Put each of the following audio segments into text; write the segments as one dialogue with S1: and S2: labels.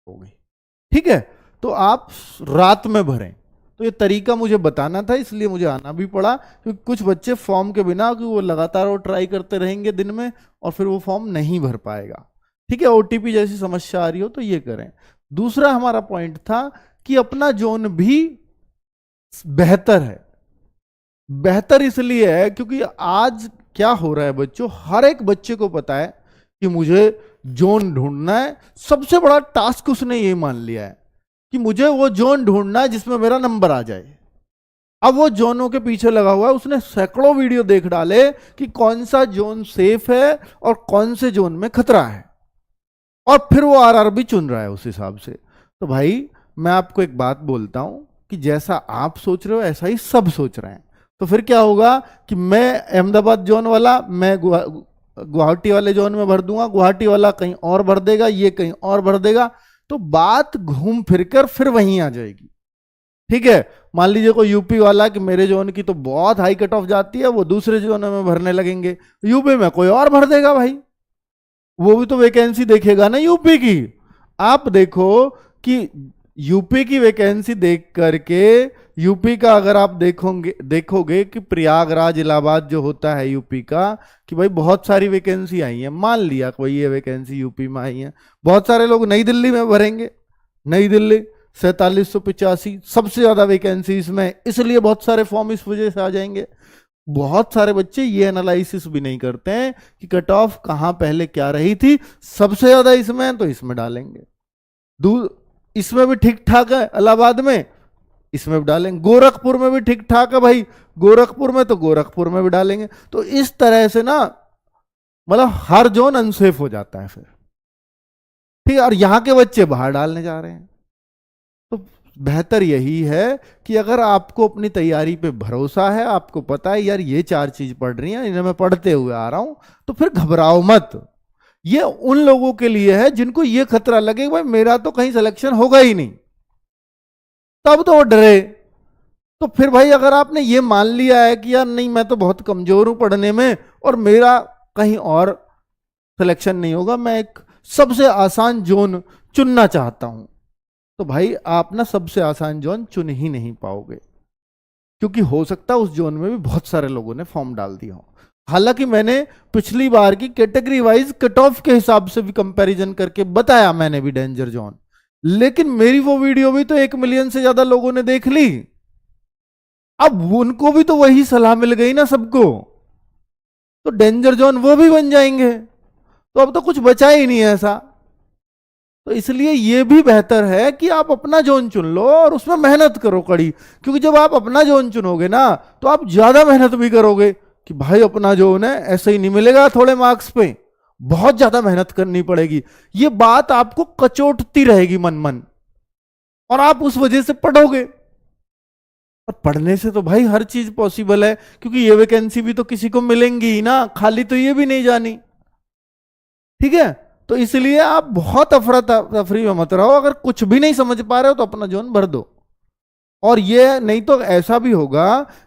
S1: होगी। ठीक है, तो आप रात में भरें। तो ये तरीका मुझे बताना था, इसलिए मुझे आना भी पड़ा, क्योंकि कुछ बच्चे फॉर्म के बिना कि वो लगातार वो ट्राई करते रहेंगे दिन में और फिर वो फॉर्म नहीं भर पाएगा। ठीक है, ओटीपी जैसी समस्या आ रही हो तो ये करें। दूसरा हमारा पॉइंट था कि अपना जोन भी बेहतर है। बेहतर इसलिए है क्योंकि आज क्या हो रहा है बच्चों, हर एक बच्चे को पता है कि मुझे जोन ढूंढना है। सबसे बड़ा टास्क उसने ये मान लिया है कि मुझे वो जोन ढूंढना है जिसमें मेरा नंबर आ जाए। अब वो जोनों के पीछे लगा हुआ है, उसने सैकड़ों वीडियो देख डाले कि कौन सा जोन सेफ है और कौन से जोन में खतरा है, और फिर वो आरआर भी चुन रहा है उस हिसाब से। तो भाई मैं आपको एक बात बोलता हूं कि जैसा आप सोच रहे हो ऐसा ही सब सोच रहे हैं। तो फिर क्या होगा कि मैं अहमदाबाद जोन वाला मैं गुवाहाटी वाले जोन में भर दूंगा, गुवाहाटी वाला कहीं और भर देगा, ये कहीं और भर देगा, तो बात घूम फिरकर फिर वहीं आ जाएगी। ठीक है, मान लीजिए कोई यूपी वाला कि मेरे जोन की तो बहुत हाई कट ऑफ जाती है, वो दूसरे जोन में भरने लगेंगे, यूपी में कोई और भर देगा भाई। वो भी तो वैकेंसी देखेगा ना यूपी की। आप देखो कि यूपी की वैकेंसी देख करके, यूपी का अगर आप देखोगे कि प्रयागराज इलाहाबाद जो होता है यूपी का, कि भाई बहुत सारी वैकेंसी आई है, मान लिया कोई ये वैकेंसी यूपी में आई है, बहुत सारे लोग नई दिल्ली में भरेंगे। नई दिल्ली 4785 सबसे ज्यादा वैकेंसी इसमें, इसलिए बहुत सारे फॉर्म इस वजह से आ जाएंगे। बहुत सारे बच्चे ये एनालिसिस भी नहीं करते हैं कि कट ऑफ कहां पहले क्या रही थी, सबसे ज्यादा इसमें तो इसमें डालेंगे, इसमें भी ठीक ठाक है, इलाहाबाद में इसमें भी डालेंगे, गोरखपुर में भी ठीक ठाक है भाई, गोरखपुर में तो गोरखपुर में भी डालेंगे। तो इस तरह से ना मतलब हर जोन अनसेफ हो जाता है फिर। ठीक है, और यहां के बच्चे बाहर डालने जा रहे हैं। तो बेहतर यही है कि अगर आपको अपनी तैयारी पे भरोसा है, आपको पता है यार ये 4 चीज पढ़ रही हैं, इन्हें मैं पढ़ते हुए आ रहा हूं, तो फिर घबराओ मत। ये उन लोगों के लिए है जिनको ये खतरा लगे भाई मेरा तो कहीं सिलेक्शन होगा ही नहीं, तब तो वो डरे। तो फिर भाई अगर आपने ये मान लिया है कि यार नहीं मैं तो बहुत कमजोर हूं पढ़ने में और मेरा कहीं और सिलेक्शन नहीं होगा, मैं एक सबसे आसान जोन चुनना चाहता हूं, तो भाई आप ना सबसे आसान जोन चुन ही नहीं पाओगे, क्योंकि हो सकता है उस जोन में भी बहुत सारे लोगों ने फॉर्म डाल दिया हो। हालांकि मैंने पिछली बार की कैटेगरी वाइज कट ऑफ के हिसाब से भी कंपैरिजन करके बताया मैंने भी डेंजर जोन, लेकिन मेरी वो वीडियो भी तो 1 मिलियन से ज्यादा लोगों ने देख ली। अब उनको भी तो वही सलाह मिल गई ना सबको, तो डेंजर जोन वो भी बन जाएंगे, तो अब तो कुछ बचा ही नहीं है ऐसा। तो इसलिए ये भी बेहतर है कि आप अपना जोन चुन लो और उसमें मेहनत करो कड़ी, क्योंकि जब आप अपना जोन चुनोगे ना तो आप ज्यादा मेहनत भी करोगे कि भाई अपना जोन है, ऐसे ही नहीं मिलेगा थोड़े मार्क्स पे, बहुत ज्यादा मेहनत करनी पड़ेगी। ये बात आपको कचोटती रहेगी मन मन, और आप उस वजह से पढ़ोगे। और पढ़ने से तो भाई हर चीज पॉसिबल है, क्योंकि ये वैकेंसी भी तो किसी को मिलेंगी ही ना, खाली तो ये भी नहीं जानी। ठीक है, तो इसलिए आप बहुत अफरा तफरी में मत रहो, अगर कुछ भी नहीं समझ पा रहे हो तो अपना जोन भर दो। और ये नहीं तो ऐसा भी होगा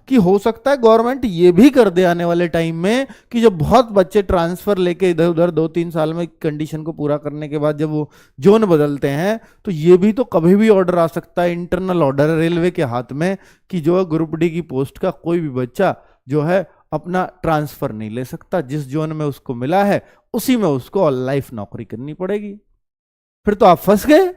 S1: कि हो सकता है गवर्नमेंट ये भी कर दे आने वाले टाइम में कि जब बहुत बच्चे ट्रांसफर लेके इधर उधर 2-3 साल में कंडीशन को पूरा करने के बाद जब वो जोन बदलते हैं, तो ये भी तो कभी भी ऑर्डर आ सकता है, इंटरनल ऑर्डर रेलवे के हाथ में, कि जो है ग्रुप डी की पोस्ट का कोई भी बच्चा जो है अपना ट्रांसफर नहीं ले सकता, जिस जोन में उसको मिला है उसी में उसको ऑल लाइफ नौकरी करनी पड़ेगी। फिर तो आप फंस गए,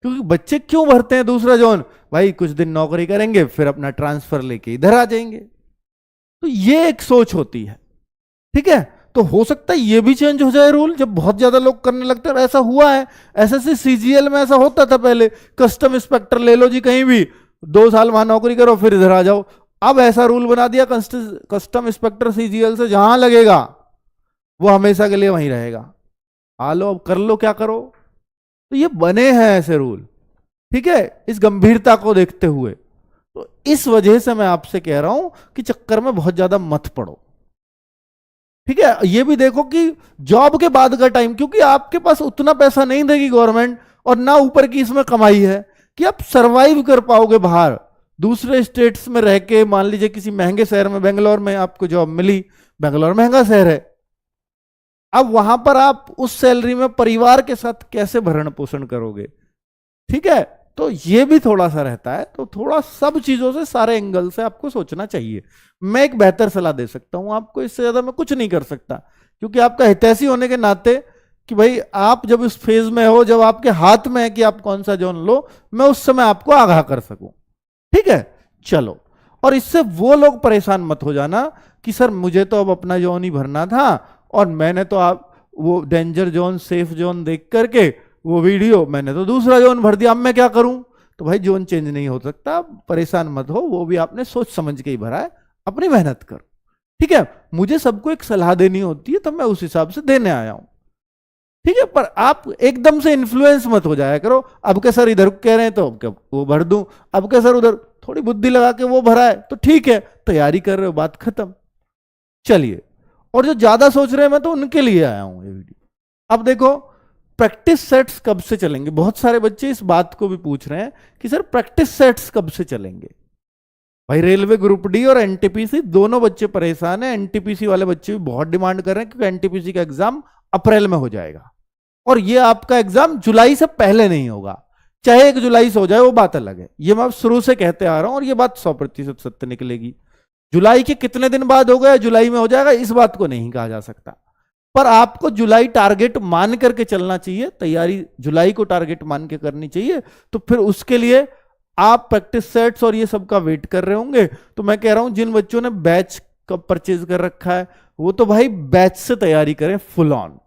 S1: क्योंकि बच्चे क्यों भरते हैं दूसरा जोन, भाई कुछ दिन नौकरी करेंगे फिर अपना ट्रांसफर लेके इधर आ जाएंगे। तो ये एक सोच होती है। ठीक है, तो हो सकता है ये भी चेंज हो जाए रूल, जब बहुत ज्यादा लोग करने लगते हैं। ऐसा हुआ है एसएससी सीजीएल में, ऐसा होता था पहले, कस्टम इंस्पेक्टर ले लो जी कहीं भी, 2 साल वहां नौकरी करो फिर इधर आ जाओ। अब ऐसा रूल बना दिया कस्टम इंस्पेक्टर सीजीएल से जहां लगेगा वो हमेशा के लिए वहीं रहेगा, आ लो अब कर लो क्या करो। तो ये बने हैं ऐसे रूल, ठीक है, इस गंभीरता को देखते हुए। तो इस वजह से मैं आपसे कह रहा हूं कि चक्कर में बहुत ज्यादा मत पड़ो। ठीक है, ये भी देखो कि जॉब के बाद का टाइम, क्योंकि आपके पास उतना पैसा नहीं देगी गवर्नमेंट, और ना ऊपर की इसमें कमाई है कि आप सरवाइव कर पाओगे बाहर दूसरे स्टेट्स में रह के। मान लीजिए किसी महंगे शहर में, बेंगलोर में आपको जॉब मिली, बेंगलोर महंगा शहर है, अब वहां पर आप उस सैलरी में परिवार के साथ कैसे भरण पोषण करोगे? ठीक है, तो ये भी थोड़ा सा रहता है। तो थोड़ा सब चीजों से, सारे एंगल से आपको सोचना चाहिए। मैं एक बेहतर सलाह दे सकता हूं आपको, इससे ज्यादा मैं कुछ नहीं कर सकता, क्योंकि आपका हितैषी होने के नाते कि भाई आप जब इस फेज में हो, जब आपके हाथ में है कि आप कौन सा जोन लो, मैं उस समय आपको आगाह कर सकूं। ठीक है, चलो। और इससे वो लोग परेशान मत हो जाना कि सर मुझे तो अब अपना जोन ही भरना था, और मैंने तो आप वो डेंजर जोन, सेफ जोन देख करके वो वीडियो, मैंने तो दूसरा जोन भर दिया, अब मैं क्या करूं? तो भाई जोन चेंज नहीं हो सकता, परेशान मत हो, वो भी आपने सोच समझ के ही भरा है, अपनी मेहनत करो। ठीक है, मुझे सबको एक सलाह देनी होती है, तो मैं उस हिसाब से देने आया हूं। ठीक है, पर आप एकदम से इन्फ्लुएंस मत हो जाया करो। अब के सर इधर कह रहे हैं तो अब क्या वो भर दूं, अब के सर उधर, थोड़ी बुद्धि लगा के वो भरा है तो ठीक है, तैयारी कर रहे हो, बात खत्म। चलिए, और जो ज्यादा सोच रहे हैं मैं तो उनके लिए आया हूं ये वीडियो। अब देखो, प्रैक्टिस सेट्स कब से चलेंगे? बहुत सारे बच्चे इस बात को भी पूछ रहे हैं कि सर प्रैक्टिस सेट्स कब से चलेंगे? भाई रेलवे ग्रुप डी और एनटीपीसी दोनों बच्चे परेशान हैं। एनटीपीसी वाले बच्चे भी बहुत डिमांड कर रहे हैं, क्योंकि एनटीपीसी का एग्जाम अप्रैल में हो जाएगा, और ये आपका एग्जाम जुलाई से पहले नहीं होगा। चाहे 1 जुलाई से हो जाए वो बात अलग है, ये मैं शुरू से कहते आ रहा हूं, और ये बात 100% सत्य निकलेगी। जुलाई के कितने दिन बाद हो गया, जुलाई में हो जाएगा, इस बात को नहीं कहा जा सकता। पर आपको जुलाई टारगेट मान करके चलना चाहिए, तैयारी जुलाई को टारगेट मान के करनी चाहिए। तो फिर उसके लिए आप प्रैक्टिस सेट्स और ये सब का वेट कर रहे होंगे। तो मैं कह रहा हूं जिन बच्चों ने बैच का परचेज कर रखा है, वो तो भाई बैच से तैयारी करें फुल ऑन,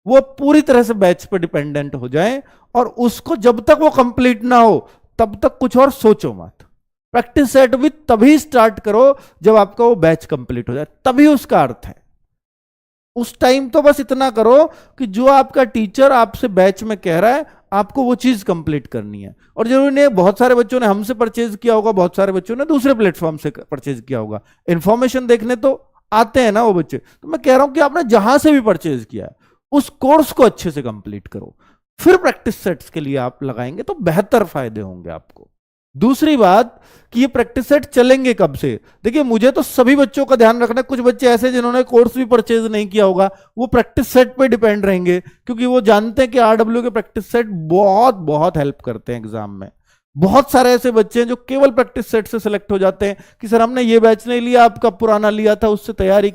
S1: वो पूरी तरह से बैच पर डिपेंडेंट हो जाएं, और उसको जब तक वो कंप्लीट ना हो तब तक कुछ और सोचो मत। प्रैक्टिस सेट भी तभी स्टार्ट करो जब आपका वो बैच कंप्लीट हो जाए, तभी उसका अर्थ है। उस टाइम तो बस इतना करो कि जो आपका टीचर आपसे बैच में कह रहा है, आपको वो चीज कंप्लीट करनी है। और जरूरी नहीं, बहुत सारे बच्चों ने हमसे परचेज किया होगा, बहुत सारे बच्चों ने दूसरे प्लेटफॉर्म से परचेज किया होगा, इंफॉर्मेशन देखने तो आते हैं ना वो बच्चे। तो मैं कह रहा हूं कि आपने जहां से भी परचेज किया है, उस कोर्स को अच्छे से कंप्लीट करो, फिर प्रैक्टिस सेट्स के लिए आप लगाएंगे तो बेहतर फायदे होंगे आपको। दूसरी बात कि ये प्रैक्टिस सेट चलेंगे कब से? देखिए, मुझे तो सभी बच्चों का ध्यान रखना है। कुछ बच्चे ऐसे जिन्होंने कोर्स भी परचेज नहीं किया होगा, वो प्रैक्टिस सेट पे डिपेंड रहेंगे, क्योंकि वो जानते हैं कि आरडब्ल्यू के प्रैक्टिस सेट बहुत बहुत हेल्प करते हैं एग्जाम में। बहुत सारे ऐसे बच्चे हैं जो केवल प्रैक्टिस सेट से सिलेक्ट हो जाते हैं कि सर हमने ये बैच नहीं लिया, आपका पुराना लिया था, उससे तैयारी